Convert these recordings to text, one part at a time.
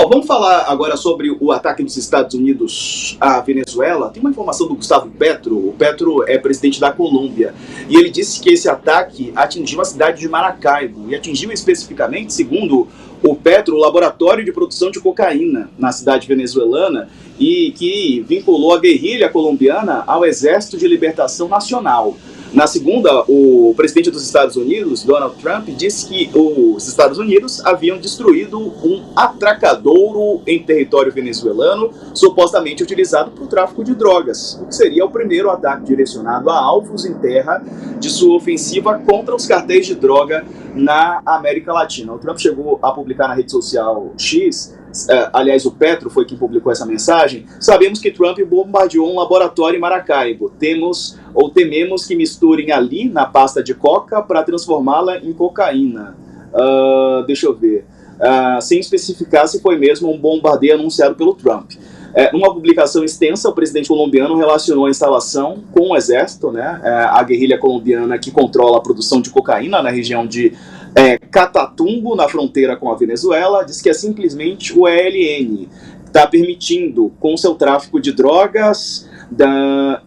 Bom, vamos falar agora sobre o ataque dos Estados Unidos à Venezuela. Tem uma informação do Gustavo Petro. O Petro é presidente da Colômbia. E ele disse que esse ataque atingiu a cidade de Maracaibo. E atingiu especificamente, segundo o Petro, o laboratório de produção de cocaína na cidade venezuelana, e que vinculou a guerrilha colombiana ao Exército de Libertação Nacional. Na segunda, o presidente dos Estados Unidos, Donald Trump, disse que os Estados Unidos haviam destruído um atracadouro em território venezuelano, supostamente utilizado para o tráfico de drogas, o que seria o primeiro ataque direcionado a alvos em terra de sua ofensiva contra os cartéis de droga na América Latina. O Trump chegou a publicar na rede social X, aliás, o Petro foi quem publicou essa mensagem: sabemos que Trump bombardeou um laboratório em Maracaibo. Tememos que misturem ali na pasta de coca para transformá-la em cocaína. Deixa eu ver. Sem especificar se foi mesmo um bombardeio anunciado pelo Trump. Numa publicação extensa, o presidente colombiano relacionou a instalação com o exército, né? A guerrilha colombiana que controla a produção de cocaína na região de Catatumbo, na fronteira com a Venezuela. Diz que é simplesmente o ELN que está permitindo, com seu tráfico de drogas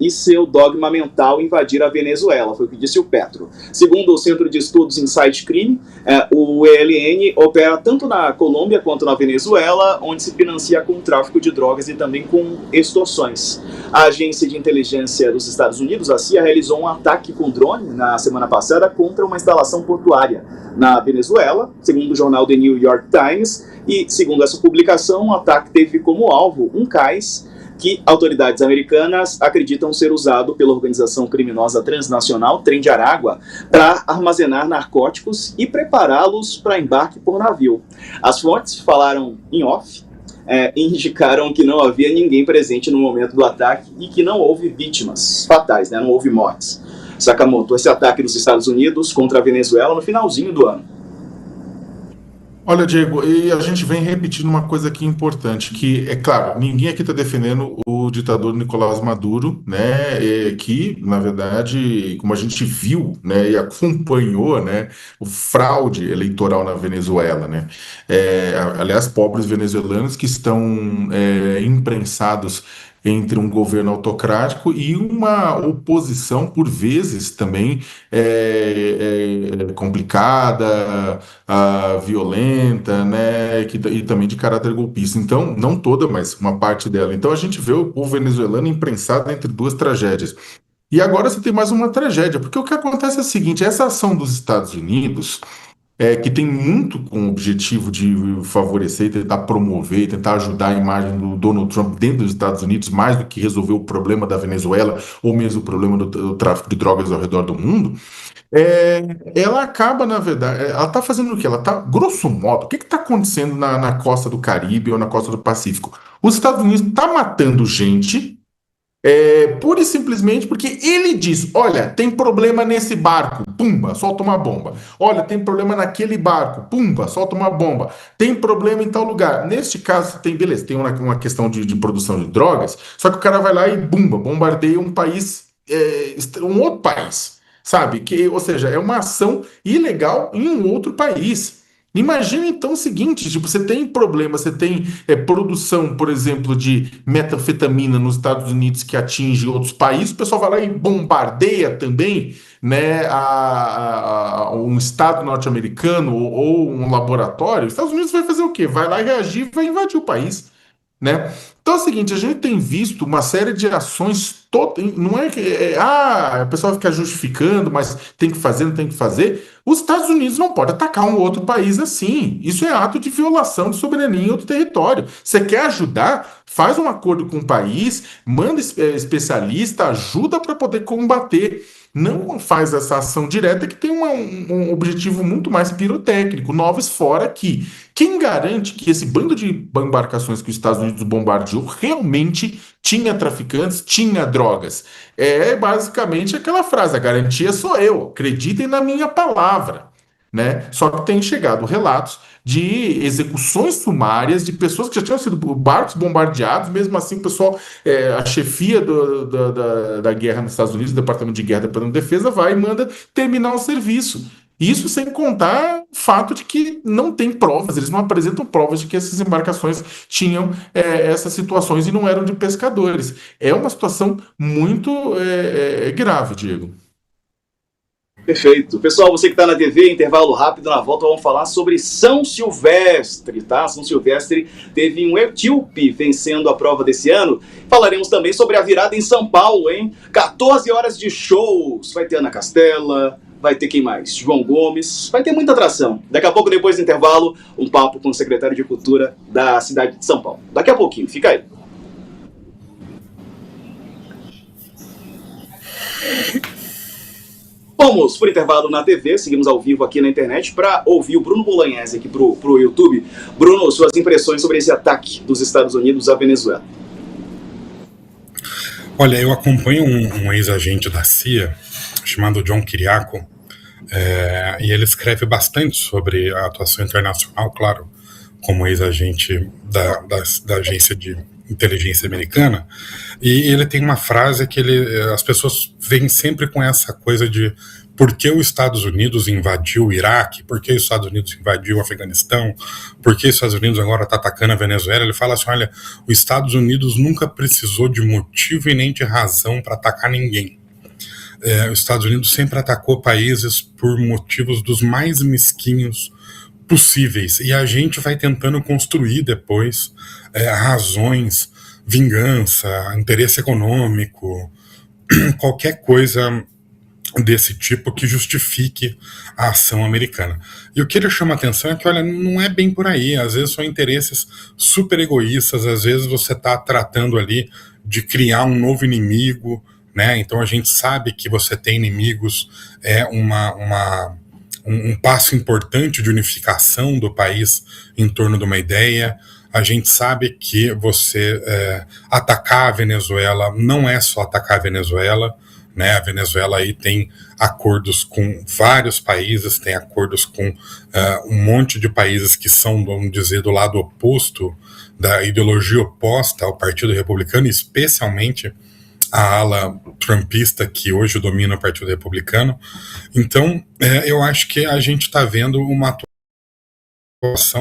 e seu dogma mental, invadir a Venezuela. Foi o que disse o Petro. Segundo o Centro de Estudos Insight Crime, o ELN opera tanto na Colômbia quanto na Venezuela, onde se financia com tráfico de drogas e também com extorsões. A Agência de Inteligência dos Estados Unidos, a CIA, realizou um ataque com drone na semana passada contra uma instalação portuária na Venezuela, segundo o jornal The New York Times, e segundo essa publicação, o ataque teve como alvo um cais que autoridades americanas acreditam ser usado pela organização criminosa transnacional Trem de Aragua para armazenar narcóticos e prepará-los para embarque por navio. As fontes falaram em off, indicaram que não havia ninguém presente no momento do ataque e que não houve vítimas fatais, né? Não houve mortes. Sakamoto, esse ataque dos Estados Unidos contra a Venezuela no finalzinho do ano. Olha, Diego, e a gente vem repetindo uma coisa aqui importante, que, é claro, ninguém aqui está defendendo o ditador Nicolás Maduro, né, que, na verdade, como a gente viu, né, e acompanhou, né, o fraude eleitoral na Venezuela, né, aliás, pobres venezuelanos que estão imprensados entre um governo autocrático e uma oposição, por vezes, também complicada, violenta, né, e também de caráter golpista. Então, não toda, mas uma parte dela. Então, a gente vê o povo venezuelano imprensado entre duas tragédias. E agora você tem mais uma tragédia, porque o que acontece é o seguinte: essa ação dos Estados Unidos, que tem muito com o objetivo de favorecer, tentar promover, tentar ajudar a imagem do Donald Trump dentro dos Estados Unidos, mais do que resolver o problema da Venezuela ou mesmo o problema do tráfico de drogas ao redor do mundo. Ela acaba, na verdade, ela está fazendo o quê? Ela está, grosso modo, o que está acontecendo na costa do Caribe ou na costa do Pacífico? Os Estados Unidos estão matando gente, pura e simplesmente porque ele diz: olha, tem problema nesse barco, pumba, solta uma bomba. Olha, tem problema naquele barco, pumba, solta uma bomba. Tem problema em tal lugar. Neste caso, beleza, tem uma questão de produção de drogas, só que o cara vai lá e bombardeia um país, um outro país, sabe? Ou seja, é uma ação ilegal em um outro país. Imagina então o seguinte: tipo, você tem problema, você tem produção, por exemplo, de metanfetamina nos Estados Unidos que atinge outros países, o pessoal vai lá e bombardeia também, né, um estado norte-americano ou um laboratório. Os Estados Unidos vai fazer o quê? Vai lá reagir e vai invadir o país, né? Então é o seguinte: a gente tem visto uma série de ações, não é que o pessoal fica justificando, mas tem que fazer, não tem que fazer. Os Estados Unidos não pode atacar um outro país assim. Isso é ato de violação de soberania em outro território. Você quer ajudar? Faz um acordo com o país, manda especialista, ajuda para poder combater. Não faz essa ação direta que tem um objetivo muito mais pirotécnico. Noves fora que quem garante que esse bando de embarcações que os Estados Unidos bombardeou realmente tinha traficantes, tinha drogas? É basicamente aquela frase: a garantia sou eu, acreditem na minha palavra, né? Só que tem chegado relatos de execuções sumárias de pessoas que já tinham sido barcos bombardeados. Mesmo assim, o pessoal, a chefia da guerra nos Estados Unidos, o Departamento de Guerra, Departamento de Defesa, vai e manda terminar o serviço. Isso sem contar o fato de que não tem provas, eles não apresentam provas de que essas embarcações tinham essas situações e não eram de pescadores. É uma situação muito grave, Diego. Perfeito. Pessoal, você que está na TV, intervalo rápido, na volta vamos falar sobre São Silvestre, tá? São Silvestre teve um etíope vencendo a prova desse ano. Falaremos também sobre a virada em São Paulo, hein? 14 horas de shows. Vai ter Ana Castela, vai ter quem mais? João Gomes, vai ter muita atração. Daqui a pouco, depois do intervalo, um papo com o secretário de Cultura da cidade de São Paulo. Daqui a pouquinho, fica aí. Vamos por intervalo na TV, seguimos ao vivo aqui na internet para ouvir o Bruno Bolognese aqui pro YouTube. Bruno, suas impressões sobre esse ataque dos Estados Unidos à Venezuela. Olha, eu acompanho um ex-agente da CIA chamado John Kiriakou, e ele escreve bastante sobre a atuação internacional, claro, como ex-agente da agência de inteligência americana, e ele tem uma frase que as pessoas vêm sempre com essa coisa de por que os Estados Unidos invadiu o Iraque, por que os Estados Unidos invadiu o Afeganistão, por que os Estados Unidos agora está atacando a Venezuela. Ele fala assim, olha, os Estados Unidos nunca precisou de motivo e nem de razão para atacar ninguém. Os Estados Unidos sempre atacou países por motivos dos mais mesquinhos possíveis, e a gente vai tentando construir depois razões, vingança, interesse econômico, qualquer coisa desse tipo que justifique a ação americana. E o que ele chama a atenção é que, olha, não é bem por aí, às vezes são interesses super egoístas, às vezes você está tratando ali de criar um novo inimigo, né? Então a gente sabe que você tem inimigos, um passo importante de unificação do país em torno de uma ideia. A gente sabe que você atacar a Venezuela não é só atacar a Venezuela, né? A Venezuela aí tem acordos com vários países, tem acordos com um monte de países que são, vamos dizer, do lado oposto, da ideologia oposta ao Partido Republicano, especialmente a ala trumpista que hoje domina o Partido Republicano. Então, eu acho que a gente está vendo uma atuação,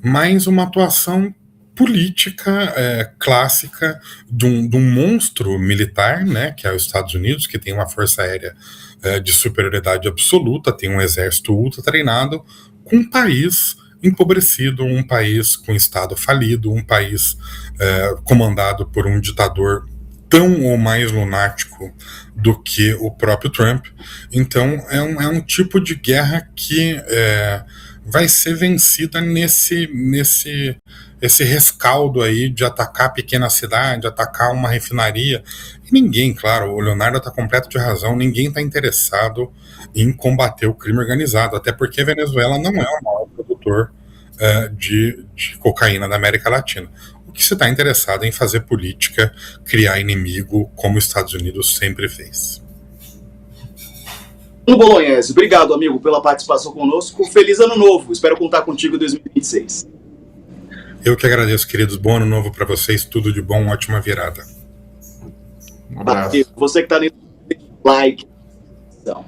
mas uma atuação política clássica de um monstro militar, né, que é os Estados Unidos, que tem uma força aérea de superioridade absoluta, tem um exército ultra treinado, com um país empobrecido, um país com Estado falido, um país comandado por um ditador tão ou mais lunático do que o próprio Trump. Então é um tipo de guerra que vai ser vencida nesse rescaldo aí de atacar a pequena cidade, atacar uma refinaria. E ninguém, claro, o Leonardo está completo de razão, ninguém está interessado em combater o crime organizado, até porque a Venezuela não é o maior produtor de cocaína da América Latina. O que você está interessado em fazer política, criar inimigo, como os Estados Unidos sempre fez. Bolognese, obrigado, amigo, pela participação conosco. Feliz ano novo. Espero contar contigo em 2026. Eu que agradeço, queridos. Bom ano novo para vocês. Tudo de bom, ótima virada. Um abraço. Você que está no like. Então.